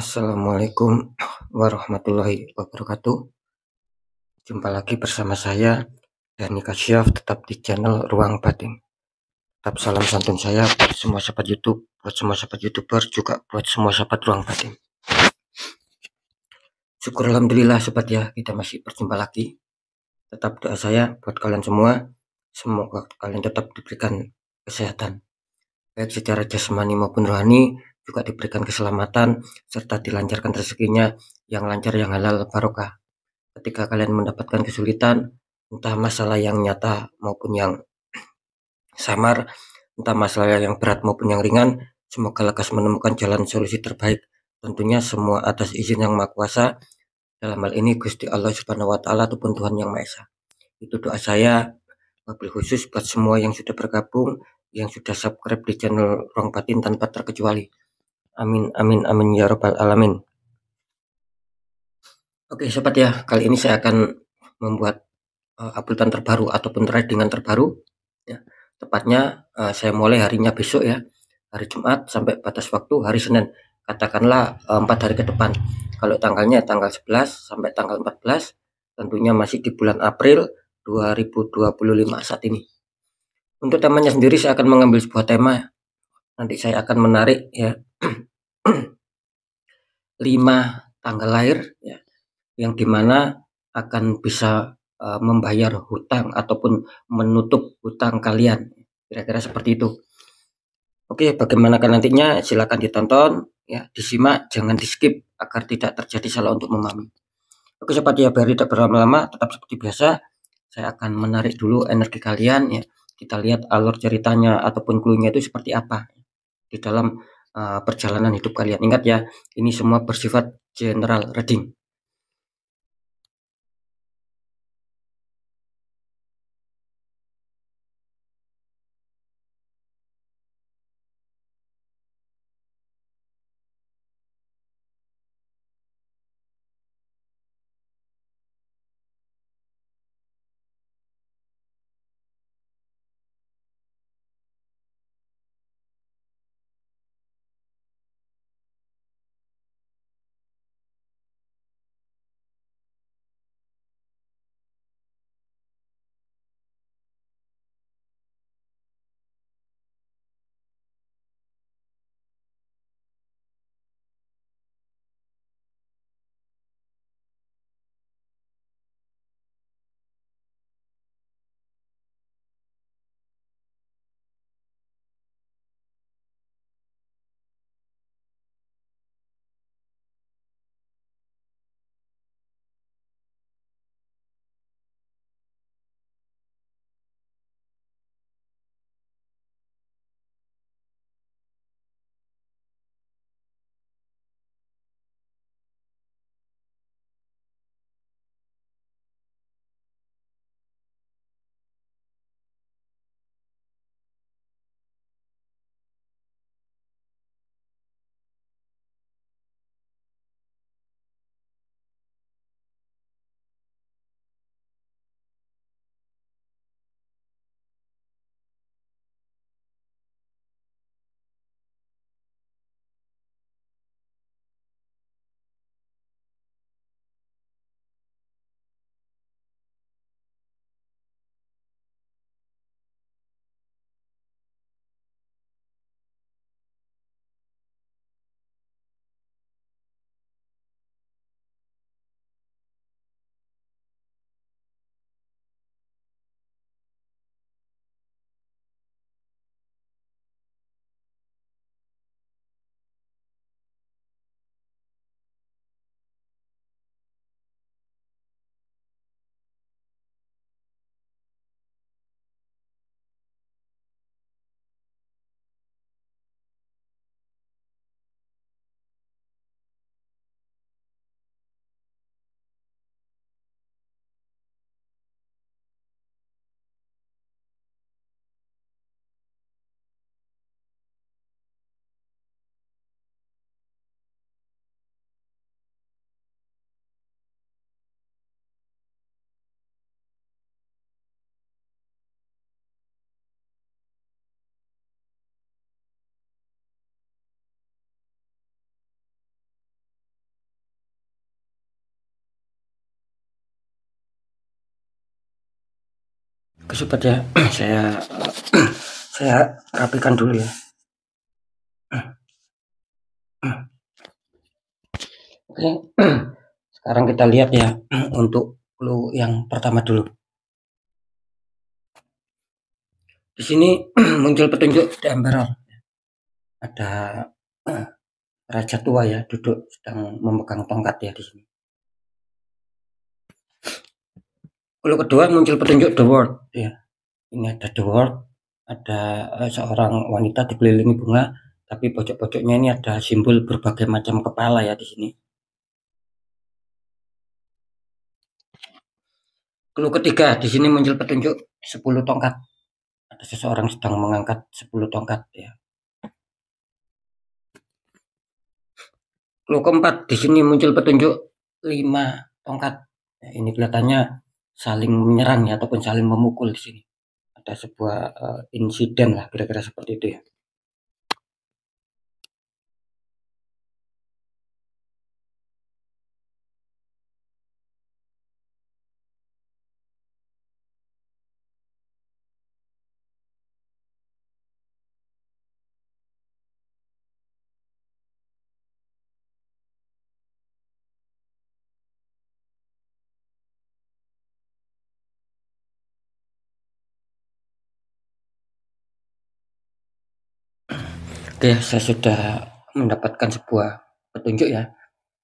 Assalamualaikum warahmatullahi wabarakatuh. Jumpa lagi bersama saya, Dani Kasyaf, tetap di channel Ruang Batin. Tetap salam santun saya buat semua sahabat YouTube, buat semua sahabat YouTuber, juga buat semua sahabat Ruang Batin. Syukur alhamdulillah sobat ya, kita masih berjumpa lagi. Tetap doa saya buat kalian semua, semoga kalian tetap diberikan kesehatan, baik secara jasmani maupun rohani, juga diberikan keselamatan, serta dilancarkan rezekinya yang lancar, yang halal, barokah. Ketika kalian mendapatkan kesulitan, entah masalah yang nyata maupun yang samar, entah masalah yang berat maupun yang ringan, semoga lekas menemukan jalan solusi terbaik. Tentunya semua atas izin yang Maha Kuasa, dalam hal ini Gusti Allah Subhanahu wa taala ataupun Tuhan Yang Maha Esa. Itu doa saya, wabil khusus buat semua yang sudah bergabung, yang sudah subscribe di channel Ruang Batin tanpa terkecuali. Amin amin amin ya rabbal alamin. Oke sobat ya, kali ini saya akan membuat uploadan terbaru ataupun tradingan terbaru ya. Tepatnya saya mulai harinya besok ya, hari Jumat sampai batas waktu hari Senin, katakanlah 4 hari ke depan. Kalau tanggalnya tanggal 11 sampai tanggal 14, tentunya masih di bulan April 2025 saat ini. Untuk temanya sendiri saya akan mengambil sebuah tema, nanti saya akan menarik ya 5 tanggal lahir ya, yang dimana akan bisa membayar hutang ataupun menutup hutang kalian, kira-kira seperti itu. Oke, bagaimana kan nantinya, silakan ditonton ya, disimak, jangan di skip agar tidak terjadi salah untuk memahami. Oke sobat ya, biar tidak berlama-lama, tetap seperti biasa saya akan menarik dulu energi kalian ya. Kita lihat alur ceritanya ataupun clue-nya itu seperti apa di dalam perjalanan hidup kalian. Ingat ya, ini semua bersifat general reading. Oke sobat ya, saya rapikan dulu ya. Oke, sekarang kita lihat ya untuk clue yang pertama dulu. Di sini muncul petunjuk The Emperor. Ada raja tua ya, duduk sedang memegang tongkat ya di sini. Clue kedua muncul petunjuk The World ya. Ini ada The World, ada seorang wanita dikelilingi bunga, tapi pojok-pojoknya ini ada simbol berbagai macam kepala ya di sini. Clue ketiga, di sini muncul petunjuk 10 tongkat. Ada seseorang sedang mengangkat 10 tongkat ya. Clue keempat, di sini muncul petunjuk 5 tongkat. Ya, ini kelihatannya saling menyerang ya ataupun saling memukul di sini. Ada sebuah insiden lah kira-kira seperti itu ya. Oke, saya sudah mendapatkan sebuah petunjuk ya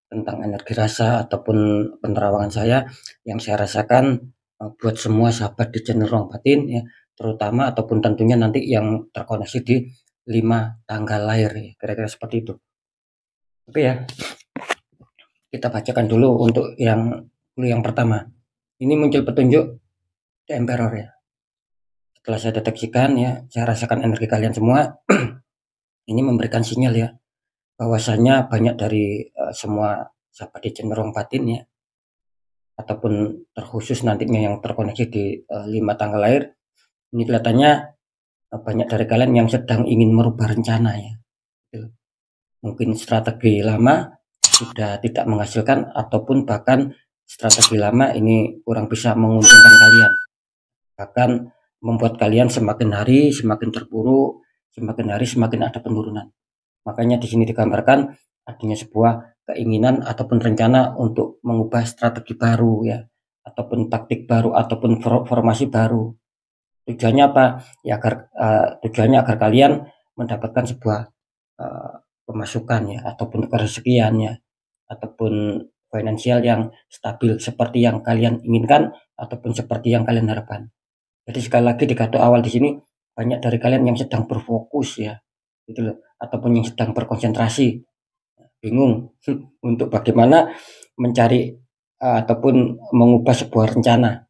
tentang energi rasa ataupun penerawangan saya yang saya rasakan buat semua sahabat di channel Ruang Batin ya, terutama ataupun tentunya nanti yang terkoneksi di 5 tanggal lahir ya, kira-kira seperti itu. Oke ya, kita bacakan dulu untuk yang pertama. Ini muncul petunjuk The Emperor ya. Setelah saya deteksikan ya, saya rasakan energi kalian semua. Ini memberikan sinyal ya bahwasanya banyak dari semua sahabat di channel Ruang Batin ya, ataupun terkhusus nantinya yang terkoneksi di 5 tanggal lahir, ini kelihatannya banyak dari kalian yang sedang ingin merubah rencana ya. Mungkin strategi lama sudah tidak menghasilkan ataupun bahkan strategi lama ini kurang bisa menguntungkan kalian, bahkan membuat kalian semakin hari semakin terpuruk, semakin hari semakin ada penurunan. Makanya di sini digambarkan adanya sebuah keinginan ataupun rencana untuk mengubah strategi baru ya, ataupun taktik baru ataupun formasi baru. Tujuannya apa? Ya tujuannya agar kalian mendapatkan sebuah pemasukan ya ataupun kerezekian ya, ataupun finansial yang stabil seperti yang kalian inginkan ataupun seperti yang kalian harapkan. Jadi sekali lagi di kartu awal di sini banyak dari kalian yang sedang berfokus ya, gitu loh, ataupun yang sedang berkonsentrasi, bingung untuk bagaimana mencari ataupun mengubah sebuah rencana.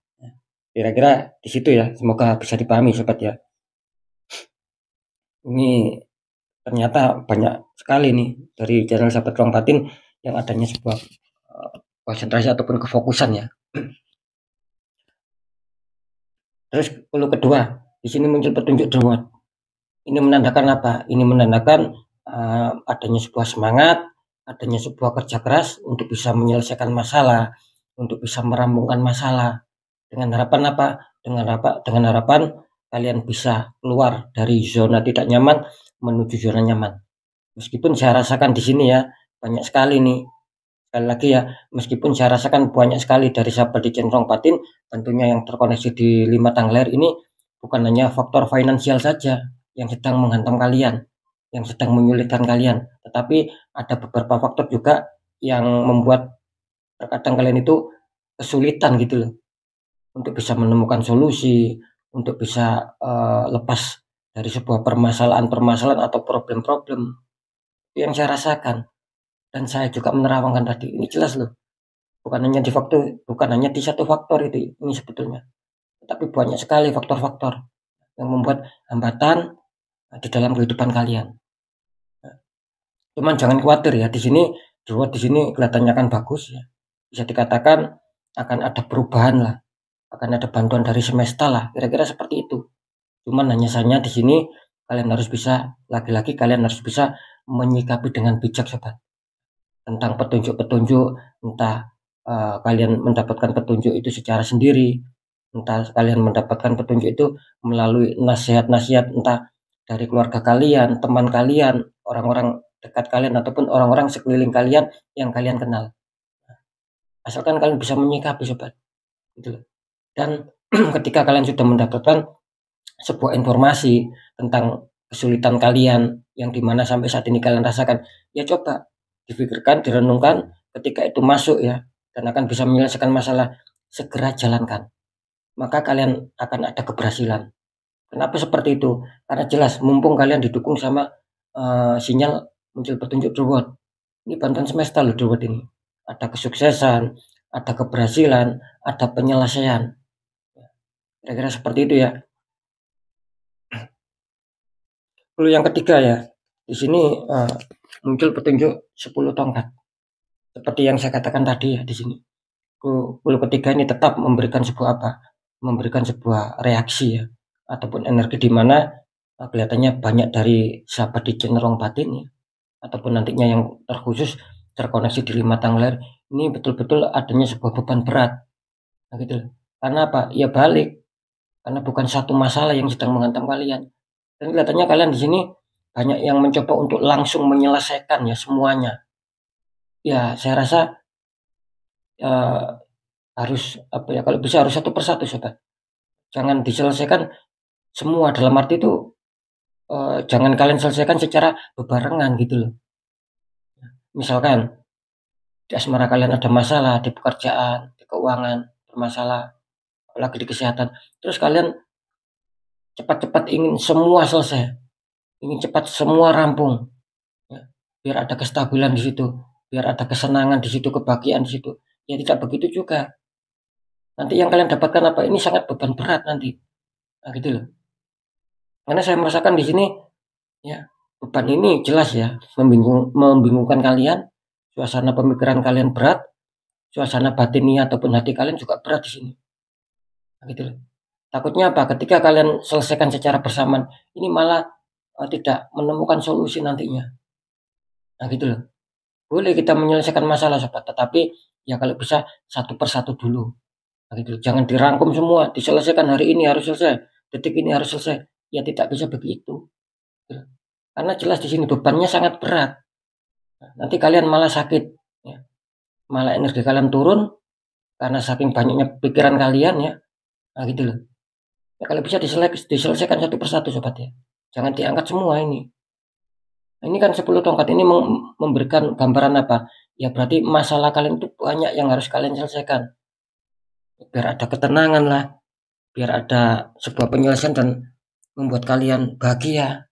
Kira-kira di situ ya, semoga bisa dipahami sobat ya. Ini ternyata banyak sekali nih dari channel sahabat Ruang Batin yang adanya sebuah konsentrasi ataupun kefokusan ya. Terus clue kedua, di sini muncul petunjuk The World. Ini menandakan apa? Ini menandakan adanya sebuah semangat, adanya sebuah kerja keras untuk bisa menyelesaikan masalah, untuk bisa merampungkan masalah. Dengan harapan apa? Dengan harapan kalian bisa keluar dari zona tidak nyaman menuju zona nyaman. Meskipun saya rasakan di sini ya banyak sekali nih. Sekali lagi ya, meskipun saya rasakan banyak sekali dari sahabat di channel Ruang Batin, tentunya yang terkoneksi di 5 tanggal lahir ini bukan hanya faktor finansial saja yang sedang menghantam kalian, yang sedang menyulitkan kalian, tetapi ada beberapa faktor juga yang membuat terkadang kalian itu kesulitan gitu loh untuk bisa menemukan solusi, untuk bisa lepas dari sebuah permasalahan-permasalahan atau problem-problem yang saya rasakan. Dan saya juga menerawangkan tadi, ini jelas loh, bukan hanya di satu faktor itu ini sebetulnya, tapi banyak sekali faktor-faktor yang membuat hambatan di dalam kehidupan kalian. Cuman jangan khawatir ya, di sini kelihatannya akan bagus ya. Bisa dikatakan akan ada perubahan lah, akan ada bantuan dari semesta lah, kira-kira seperti itu. Cuman hanya saja di sini kalian harus bisa, lagi-lagi kalian harus bisa menyikapi dengan bijak sobat. Tentang petunjuk-petunjuk, entah kalian mendapatkan petunjuk itu secara sendiri, Entah kalian mendapatkan petunjuk itu melalui nasihat-nasihat entah dari keluarga kalian, teman kalian, orang-orang dekat kalian, ataupun orang-orang sekeliling kalian yang kalian kenal. Asalkan kalian bisa menyikapi sobat, gitu loh. Dan ketika kalian sudah mendapatkan sebuah informasi tentang kesulitan kalian yang dimana sampai saat ini kalian rasakan, ya coba dipikirkan, direnungkan, ketika itu masuk ya, dan akan bisa menyelesaikan masalah, segera jalankan. Maka kalian akan ada keberhasilan. Kenapa seperti itu? Karena jelas mumpung kalian didukung sama sinyal muncul petunjuk reward. Ini bantuan semesta loh reward ini. Ada kesuksesan, ada keberhasilan, ada penyelesaian. Kira-kira seperti itu ya. Lalu yang ketiga ya, di sini muncul petunjuk 10 tongkat. Seperti yang saya katakan tadi ya di sini. Clue ketiga ini tetap memberikan sebuah apa? Memberikan sebuah reaksi ya, ataupun energi di mana kelihatannya banyak dari sahabat di cenderung batin ya, ataupun nantinya yang terkhusus terkoneksi di 5 tanggal ini betul-betul adanya sebuah beban berat. Nah, gitu. Karena apa? Ya balik. Karena bukan satu masalah yang sedang menghantam kalian. Dan kelihatannya kalian di sini banyak yang mencoba untuk langsung menyelesaikan ya semuanya. Ya, saya rasa harus apa ya? Kalau bisa harus satu persatu, sobat. Jangan diselesaikan semua, dalam arti itu jangan kalian selesaikan secara bebarengan gitu loh. Misalkan di asmara kalian ada masalah, di pekerjaan, di keuangan bermasalah, apalagi di kesehatan. Terus kalian cepat-cepat ingin semua selesai, ingin cepat semua rampung, ya. Biar ada kestabilan di situ, biar ada kesenangan di situ, kebahagiaan di situ. Ya tidak begitu juga. Nanti yang kalian dapatkan apa? Ini sangat beban berat nanti. Nah, gitu loh. Karena saya merasakan di sini ya, beban ini jelas ya membingungkan kalian, suasana pemikiran kalian berat, suasana batinnya ataupun hati kalian juga berat di sini. Nah, gitu loh. Takutnya apa? Ketika kalian selesaikan secara bersamaan, ini malah tidak menemukan solusi nantinya. Nah, gitu loh. Boleh kita menyelesaikan masalah sobat, tetapi ya kalau bisa satu persatu dulu. Nah, gitu loh. Jangan dirangkum semua, diselesaikan hari ini harus selesai, detik ini harus selesai. Ya tidak bisa begitu. Gitu. Karena jelas di sini bebannya sangat berat. Nah, nanti kalian malah sakit, ya. Malah energi kalian turun karena saking banyaknya pikiran kalian ya. Nah, gitu loh. Ya, kalau bisa diselesaikan satu persatu sobat ya. Jangan diangkat semua ini. Nah, ini kan 10 tongkat ini memberikan gambaran apa? Ya berarti masalah kalian itu banyak yang harus kalian selesaikan. Biar ada ketenangan lah, biar ada sebuah penyelesaian dan membuat kalian bahagia.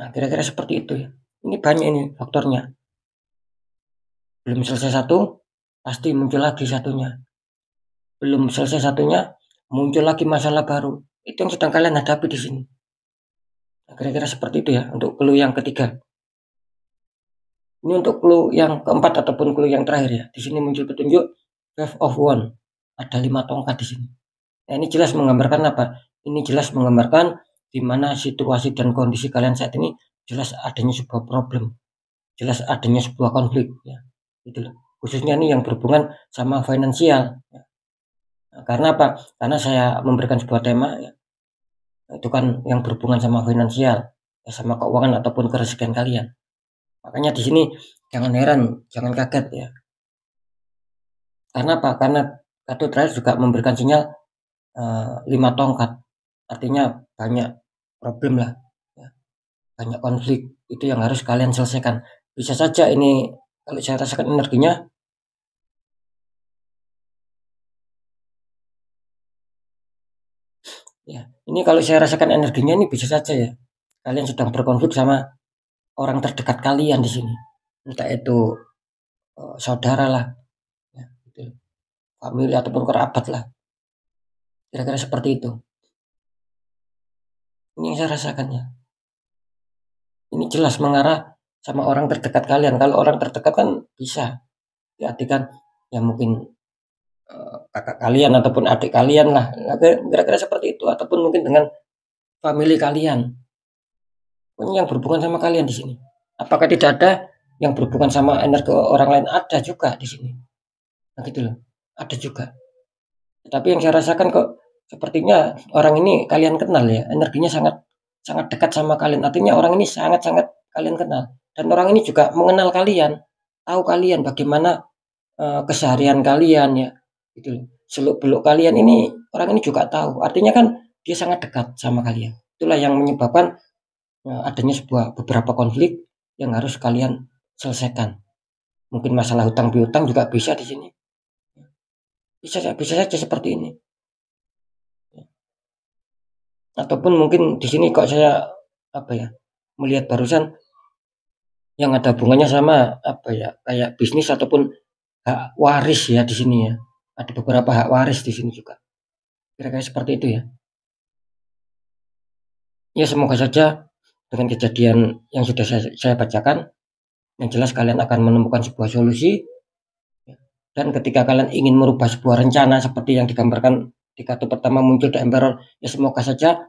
Nah, kira-kira seperti itu ya. Ini banyak ini faktornya. Belum selesai satu, pasti muncul lagi satunya. Belum selesai satunya, muncul lagi masalah baru. Itu yang sedang kalian hadapi di sini. Nah, kira-kira seperti itu ya untuk clue yang ketiga. Ini untuk clue yang keempat ataupun clue yang terakhir ya. Di sini muncul petunjuk Wave of One. Ada 5 tongkat di sini. Nah, ini jelas menggambarkan apa? Ini jelas menggambarkan di mana situasi dan kondisi kalian saat ini jelas adanya sebuah problem. Jelas adanya sebuah konflik ya. Gitu loh. Khususnya ini yang berhubungan sama finansial ya. Nah, karena apa? Karena saya memberikan sebuah tema ya. Itu kan yang berhubungan sama finansial, ya, sama keuangan ataupun kerezekian kalian. Makanya di sini jangan heran, jangan kaget ya. Karena apa? Karena kartu terakhir juga memberikan sinyal 5 tongkat. Artinya banyak problem lah, ya. Banyak konflik. Itu yang harus kalian selesaikan. Bisa saja ini kalau saya rasakan energinya ya. Ini kalau saya rasakan energinya ini bisa saja ya. Kalian sedang berkonflik sama orang terdekat kalian di sini. Entah itu saudara lah, ya, gitu. Famili ataupun kerabat lah. Kira-kira seperti itu. Ini yang saya rasakan ya. Ini jelas mengarah sama orang terdekat kalian. Kalau orang terdekat kan bisa diartikan ya mungkin kakak kalian ataupun adik kalian lah. Nah, kira-kira seperti itu ataupun mungkin dengan famili kalian. Pokoknya yang berhubungan sama kalian di sini. Apakah tidak ada yang berhubungan sama energi orang lain? Ada juga di sini. Nah, gitu loh. Ada juga. Tapi yang saya rasakan kok sepertinya orang ini kalian kenal ya, energinya sangat sangat dekat sama kalian. Artinya orang ini sangat-sangat kalian kenal. Dan orang ini juga mengenal kalian, tahu kalian bagaimana keseharian kalian ya, gitu. Seluk-beluk kalian ini orang ini juga tahu. Artinya kan dia sangat dekat sama kalian. Itulah yang menyebabkan adanya beberapa konflik yang harus kalian selesaikan. Mungkin masalah hutang piutang juga bisa di sini. Bisa saja seperti ini. Ataupun mungkin di sini kok saya melihat barusan yang ada hubungannya sama kayak bisnis ataupun hak waris ya di sini ya. Ada beberapa hak waris di sini juga. Kira-kira seperti itu ya. Ya semoga saja dengan kejadian yang sudah saya bacakan, yang jelas kalian akan menemukan sebuah solusi. Dan ketika kalian ingin merubah sebuah rencana seperti yang digambarkan di kartu pertama muncul The Emperor, ya semoga saja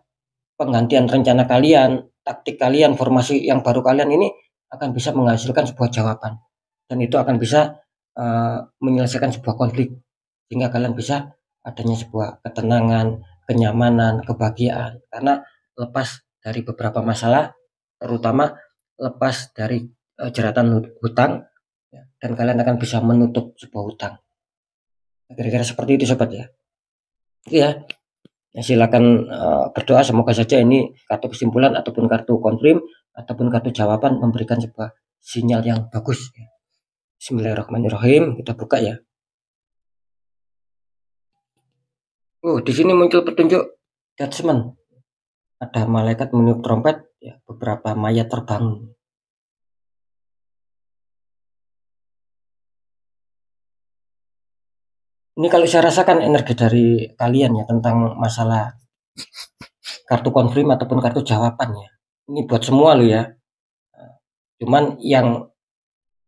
penggantian rencana kalian, taktik kalian, formasi yang baru kalian ini akan bisa menghasilkan sebuah jawaban. Dan itu akan bisa menyelesaikan sebuah konflik. Sehingga kalian bisa adanya sebuah ketenangan, kenyamanan, kebahagiaan. Karena lepas dari beberapa masalah, terutama lepas dari jeratan hutang, dan kalian akan bisa menutup sebuah hutang. Kira-kira seperti itu sobat ya. Ya, silakan berdoa semoga saja ini kartu kesimpulan ataupun kartu konfirm ataupun kartu jawaban memberikan sebuah sinyal yang bagus. Bismillahirrahmanirrahim, kita buka ya. Di sini muncul petunjuk judgment. Ada malaikat meniup trompet, ya, beberapa mayat terbangun. Ini kalau saya rasakan energi dari kalian ya tentang masalah kartu konfirm ataupun kartu jawaban ya. Ini buat semua lo ya. Cuman yang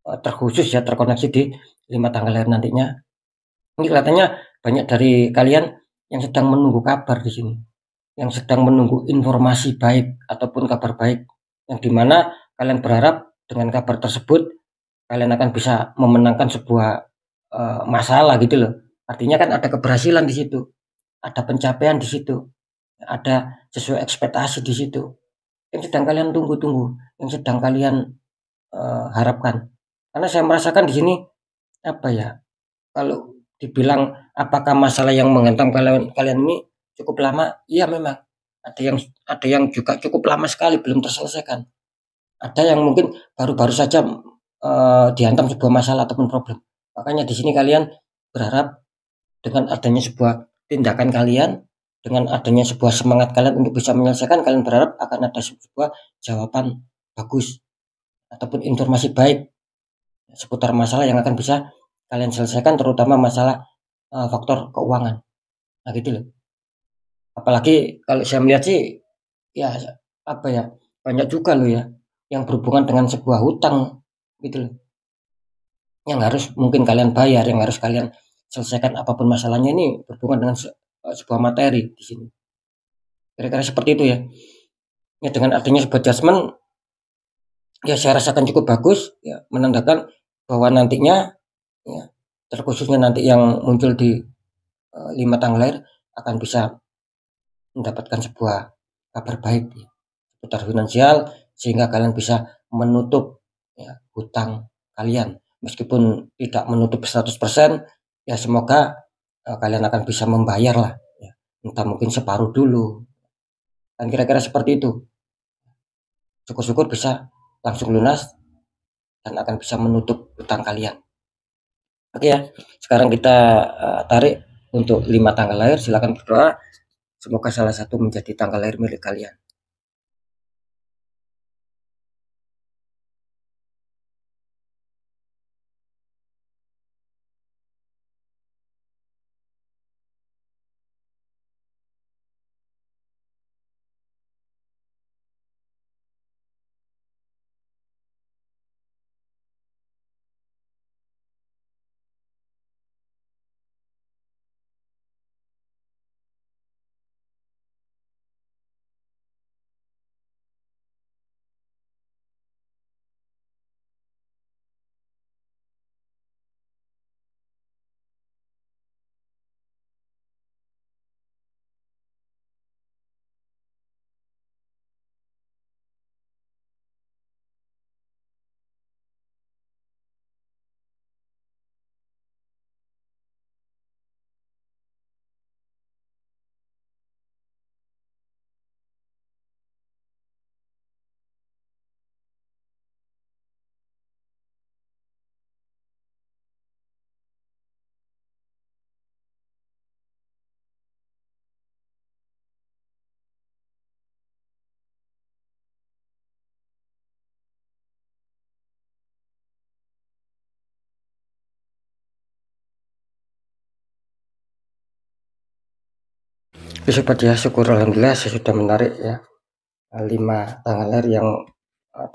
terkhusus ya terkoneksi di 5 tanggal lahir nantinya. Ini kelihatannya banyak dari kalian yang sedang menunggu kabar di sini, yang sedang menunggu informasi baik ataupun kabar baik, yang dimana kalian berharap dengan kabar tersebut kalian akan bisa memenangkan sebuah masalah gitu loh. Artinya kan ada keberhasilan di situ, ada pencapaian di situ, ada sesuai ekspektasi di situ. Yang sedang kalian tunggu-tunggu, yang sedang kalian harapkan. Karena saya merasakan di sini kalau dibilang apakah masalah yang menghantam kalian ini cukup lama? Iya memang. Ada yang juga cukup lama sekali belum terselesaikan. Ada yang mungkin baru-baru saja dihantam sebuah masalah ataupun problem. Makanya di sini kalian berharap dengan adanya sebuah tindakan kalian, dengan adanya sebuah semangat kalian untuk bisa menyelesaikan, kalian berharap akan ada sebuah jawaban bagus ataupun informasi baik seputar masalah yang akan bisa kalian selesaikan, terutama masalah faktor keuangan. Nah gitu loh. Apalagi kalau saya melihat sih ya banyak juga loh ya yang berhubungan dengan sebuah hutang gitu loh. Yang harus mungkin kalian bayar, yang harus kalian selesaikan apapun masalahnya ini berhubungan dengan sebuah materi di sini. Kira-kira seperti itu ya. Ya dengan adanya sebuah adjustment ya saya rasakan cukup bagus ya, menandakan bahwa nantinya ya terkhususnya nanti yang muncul di 5 tanggal lahir akan bisa mendapatkan sebuah kabar baik ya, seputar finansial sehingga kalian bisa menutup ya, hutang kalian meskipun tidak menutup 100% ya semoga kalian akan bisa membayar lah ya, entah mungkin separuh dulu dan kira-kira seperti itu. Syukur-syukur bisa langsung lunas dan akan bisa menutup hutang kalian. Oke ya, sekarang kita tarik untuk 5 tanggal lahir. Silakan berdoa semoga salah satu menjadi tanggal lahir milik kalian. Oke sobat ya, syukur alhamdulillah saya sudah menarik ya 5 tanggal lahir yang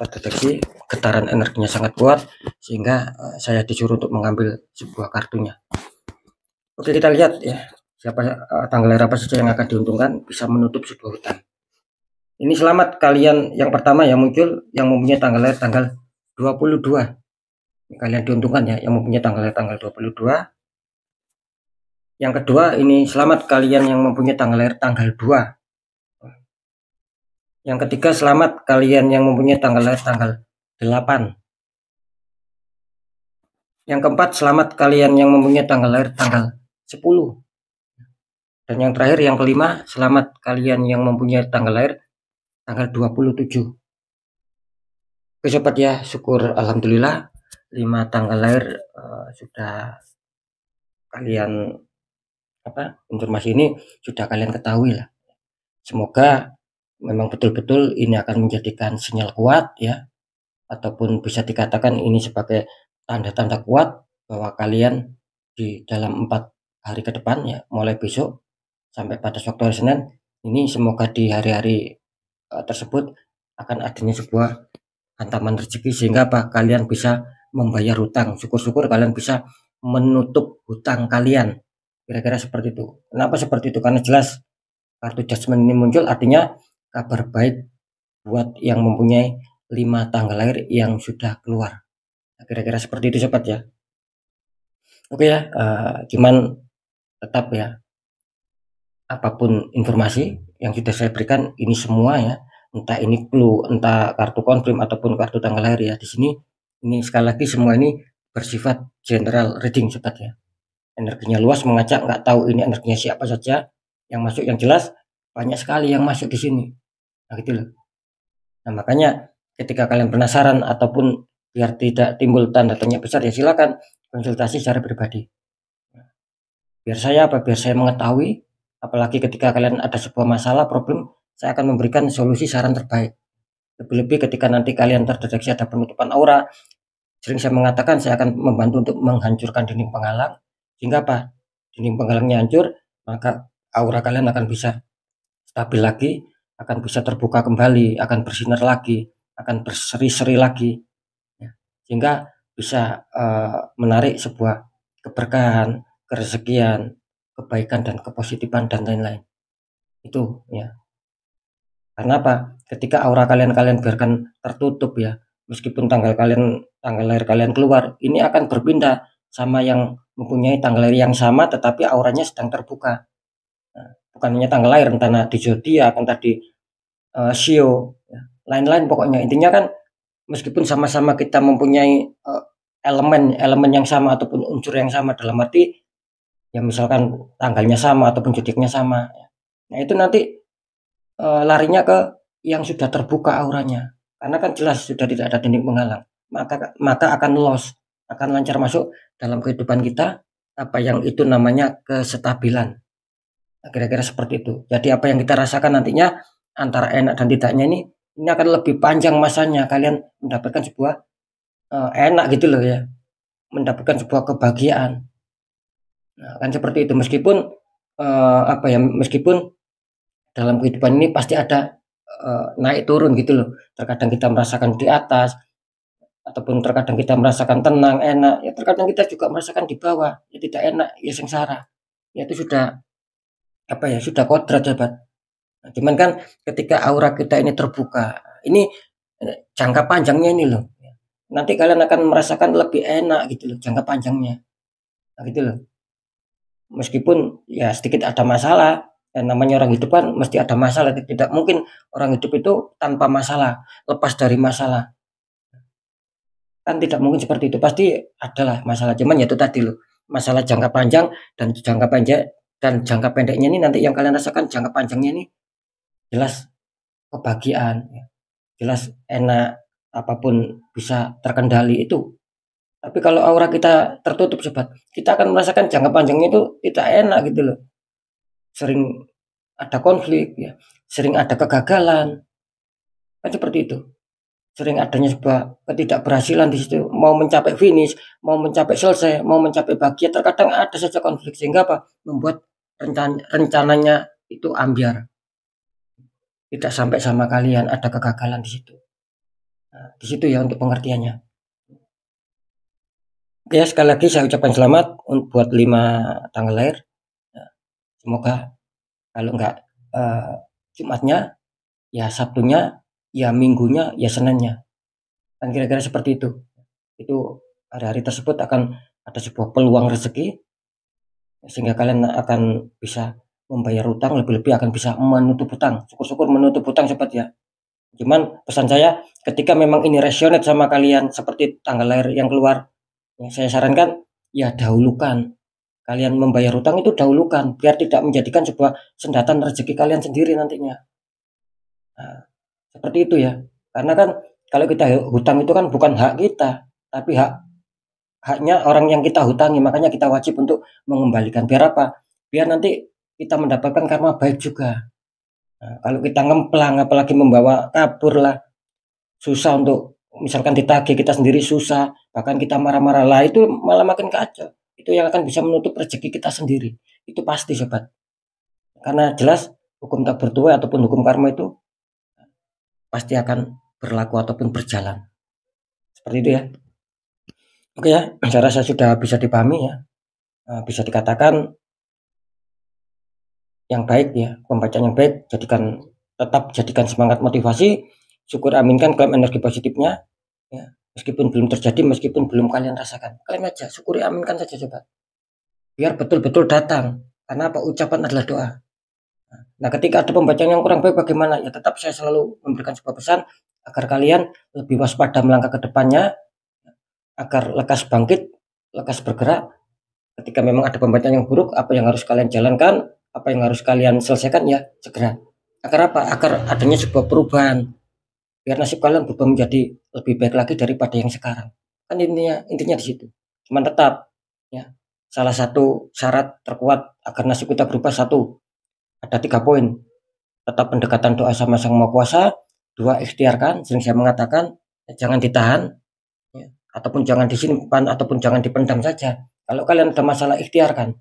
terdeteksi getaran energinya sangat kuat sehingga saya disuruh untuk mengambil sebuah kartunya. Oke, kita lihat ya siapa tanggal lahir apa saja yang akan diuntungkan bisa menutup sebuah hutang. Ini selamat kalian yang pertama yang muncul yang mempunyai tanggal lahir tanggal 22. Ini kalian diuntungkan ya yang mempunyai tanggal lahir tanggal 22. Yang kedua ini selamat kalian yang mempunyai tanggal lahir tanggal 2. Yang ketiga selamat kalian yang mempunyai tanggal lahir tanggal 8. Yang keempat selamat kalian yang mempunyai tanggal lahir tanggal 10. Dan yang terakhir yang kelima selamat kalian yang mempunyai tanggal lahir tanggal 27. Oke sobat ya, syukur alhamdulillah 5 tanggal lahir sudah kalian informasi ini sudah kalian ketahui lah. Semoga memang betul-betul ini akan menjadikan sinyal kuat ya, ataupun bisa dikatakan ini sebagai tanda-tanda kuat bahwa kalian di dalam 4 hari ke depan ya, mulai besok sampai pada suatu hari Senin ini, semoga di hari-hari tersebut akan adanya sebuah hantaman rezeki sehingga kalian bisa membayar hutang. Syukur-syukur kalian bisa menutup hutang kalian. Kira-kira seperti itu. Kenapa seperti itu? Karena jelas kartu Judgment ini muncul artinya kabar baik buat yang mempunyai 5 tanggal lahir yang sudah keluar. Nah, kira-kira seperti itu sobat ya. Oke ya, cuman tetap ya, apapun informasi yang sudah saya berikan ini semua ya, entah ini clue, entah kartu konfirm ataupun kartu tanggal lahir ya, di sini ini sekali lagi semua ini bersifat general reading sobat ya. Energinya luas, mengajak, nggak tahu ini energinya siapa saja yang masuk, yang jelas banyak sekali yang masuk di sini. Nah gitu loh. Nah makanya ketika kalian penasaran ataupun biar tidak timbul tanda tanya besar ya silakan konsultasi secara pribadi. Biar saya mengetahui, apalagi ketika kalian ada sebuah masalah, problem, saya akan memberikan solusi saran terbaik. Lebih-lebih ketika nanti kalian terdeteksi ada penutupan aura, sering saya mengatakan saya akan membantu untuk menghancurkan dinding penghalang. Sehingga dinding penghalangnya hancur, maka aura kalian akan bisa stabil lagi, akan bisa terbuka kembali, akan bersinar lagi, akan berseri-seri lagi ya. Sehingga bisa menarik sebuah keberkahan, kerezekian, kebaikan dan kepositifan dan lain-lain. Itu ya. Karena ketika aura kalian biarkan tertutup ya, meskipun tanggal lahir kalian keluar, ini akan berpindah sama yang mempunyai tanggal lahir yang sama tetapi auranya sedang terbuka. Nah, bukan hanya tanggal lahir, entah di zodiak, entah di sio, ya, lain-lain pokoknya. Intinya kan meskipun sama-sama kita mempunyai elemen yang sama ataupun unsur yang sama, dalam arti ya misalkan tanggalnya sama ataupun zodiaknya sama. Nah itu nanti larinya ke yang sudah terbuka auranya. Karena kan jelas sudah tidak ada dinding penghalang. Maka akan loss, akan lancar masuk dalam kehidupan kita apa yang itu namanya kestabilan. Nah, kira-kira seperti itu. Jadi apa yang kita rasakan nantinya antara enak dan tidaknya ini akan lebih panjang masanya. Kalian mendapatkan sebuah enak gitu loh ya, mendapatkan sebuah kebahagiaan. Nah, kan seperti itu. Meskipun meskipun dalam kehidupan ini pasti ada naik turun gitu loh. Terkadang kita merasakan di atas, ataupun terkadang kita merasakan tenang, enak. Ya terkadang kita juga merasakan di bawah, ya tidak enak, ya sengsara. Ya itu sudah sudah kodrat sobat. Nah, cuman kan ketika aura kita ini terbuka, ini jangka panjangnya ini loh. Nanti kalian akan merasakan lebih enak gitu loh jangka panjangnya. Nah, gitu loh. Meskipun ya sedikit ada masalah, dan namanya orang hidup kan mesti ada masalah, tidak mungkin orang hidup itu tanpa masalah, lepas dari masalah. Kan tidak mungkin seperti itu, pasti adalah masalah. Cuman ya itu tadi loh, masalah jangka panjang dan jangka pendek, dan jangka pendeknya ini nanti yang kalian rasakan jangka panjangnya ini jelas kebahagiaan, jelas enak, apapun bisa terkendali itu. Tapi kalau aura kita tertutup sobat, kita akan merasakan jangka panjangnya itu tidak enak gitu loh. Sering ada konflik ya, sering ada kegagalan. Kan seperti itu. Sering adanya sebuah ketidakberhasilan di situ, mau mencapai finish, mau mencapai selesai, mau mencapai bahagia, terkadang ada saja konflik sehingga membuat rencananya itu ambiar, tidak sampai sama kalian ada kegagalan di situ. Nah, di situ ya untuk pengertiannya. Oke, sekali lagi saya ucapkan selamat buat 5 tanggal lahir. Semoga kalau enggak Jumatnya, ya Sabtunya, ya Minggunya, ya Seninnya. Kan kira-kira seperti itu. Itu hari-hari tersebut akan ada sebuah peluang rezeki sehingga kalian akan bisa membayar utang, lebih-lebih akan bisa menutup utang. Syukur-syukur menutup utang sobat ya. Cuman pesan saya ketika memang ini resonate sama kalian seperti tanggal lahir yang keluar, ya saya sarankan ya dahulukan. Kalian membayar utang itu dahulukan biar tidak menjadikan sebuah sendatan rezeki kalian sendiri nantinya. Nah, seperti itu ya. Karena kan kalau kita hutang itu kan bukan hak kita, tapi haknya orang yang kita hutangi, makanya kita wajib untuk mengembalikan. Biar apa? Biar nanti kita mendapatkan karma baik juga. Nah, kalau kita ngemplang apalagi membawa kabur lah, susah untuk misalkan ditagih kita sendiri susah, bahkan kita marah-marah lah itu malah makin kacau. Itu yang akan bisa menutup rezeki kita sendiri. Itu pasti sobat. Karena jelas hukum tak bertuai ataupun hukum karma itu pasti akan berlaku ataupun berjalan. Seperti itu ya. Oke ya, saya rasa sudah bisa dipahami ya. Bisa dikatakan yang baik ya, pembacaan yang baik, tetap jadikan semangat motivasi, syukur aminkan, klaim energi positifnya ya. Meskipun belum terjadi, meskipun belum kalian rasakan, klaim aja, syukuri aminkan saja sobat. Biar betul-betul datang. Karena apa? Ucapan adalah doa. Nah, ketika ada pembacaan yang kurang baik bagaimana? Ya tetap saya selalu memberikan sebuah pesan agar kalian lebih waspada melangkah ke depannya, agar lekas bangkit, lekas bergerak. Ketika memang ada pembacaan yang buruk, apa yang harus kalian jalankan, apa yang harus kalian selesaikan ya segera. Agar apa? Agar adanya sebuah perubahan. Biar nasib kalian berubah menjadi lebih baik lagi daripada yang sekarang. Kan intinya di situ. Cuman tetap ya, salah satu syarat terkuat agar nasib kita berubah ada 3 poin. Tetap pendekatan doa sama Sang Maha Kuasa. 2, ikhtiarkan, sering saya mengatakan, jangan ditahan ya, ataupun jangan disimpan ataupun jangan dipendam saja. Kalau kalian ada masalah, ikhtiarkan.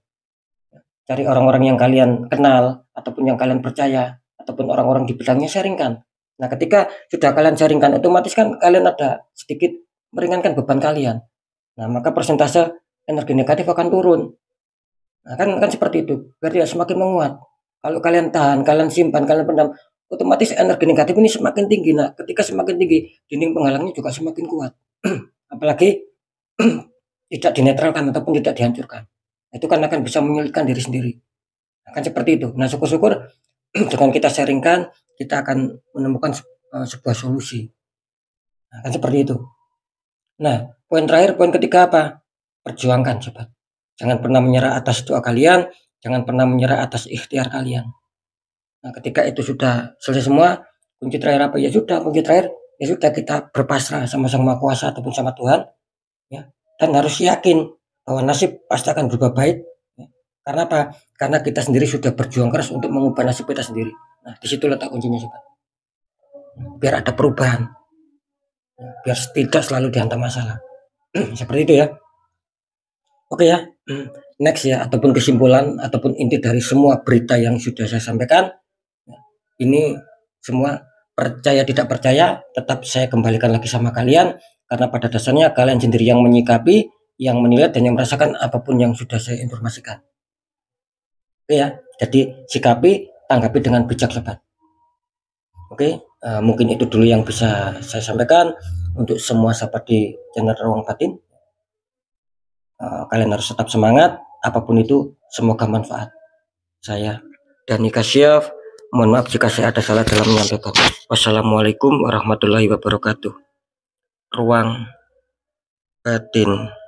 Cari orang-orang yang kalian kenal ataupun yang kalian percaya ataupun orang-orang di bidangnya, sharingkan. Nah, ketika sudah kalian sharingkan, otomatis kan kalian ada sedikit meringankan beban kalian. Nah, maka persentase energi negatif akan turun. Nah, kan seperti itu. Biar dia semakin menguat. Kalau kalian tahan, kalian simpan, kalian pendam, otomatis energi negatif ini semakin tinggi. Nah, ketika semakin tinggi, dinding penghalangnya juga semakin kuat. Apalagi tidak dinetralkan ataupun tidak dihancurkan. Itu kan akan bisa menyulitkan diri sendiri. Akan seperti itu. Nah, syukur-syukur dengan kita sharingkan, kita akan menemukan sebuah solusi. Nah, kan seperti itu. Nah, poin terakhir, poin ketiga apa? Perjuangkan sobat. Jangan pernah menyerah atas doa kalian, jangan pernah menyerah atas ikhtiar kalian. Nah, ketika itu sudah selesai semua, kunci terakhir apa? Ya sudah, kunci terakhir ya sudah, kita berpasrah sama Sang Maha Kuasa ataupun sama Tuhan ya. Dan harus yakin bahwa nasib pasti akan berubah baik ya. Karena apa? Karena kita sendiri sudah berjuang keras untuk mengubah nasib kita sendiri. Nah, di situ letak kuncinya sobat. Biar ada perubahan. Biar tidak selalu dihantam masalah. Seperti itu ya. Oke ya. Next ya, ataupun kesimpulan ataupun inti dari semua berita yang sudah saya sampaikan. Ini semua percaya tidak percaya tetap saya kembalikan lagi sama kalian, karena pada dasarnya kalian sendiri yang menyikapi, yang menilai dan yang merasakan apapun yang sudah saya informasikan. Oke ya, jadi sikapi, tanggapi dengan bijak sobat. Oke, mungkin itu dulu yang bisa saya sampaikan untuk semua sahabat di channel Ruang Batin. Kalian harus tetap semangat, apapun itu semoga manfaat. Saya Dani Kasyaf, mohon maaf jika saya ada salah dalam menyampaikan. Wassalamualaikum warahmatullahi wabarakatuh. Ruang Batin.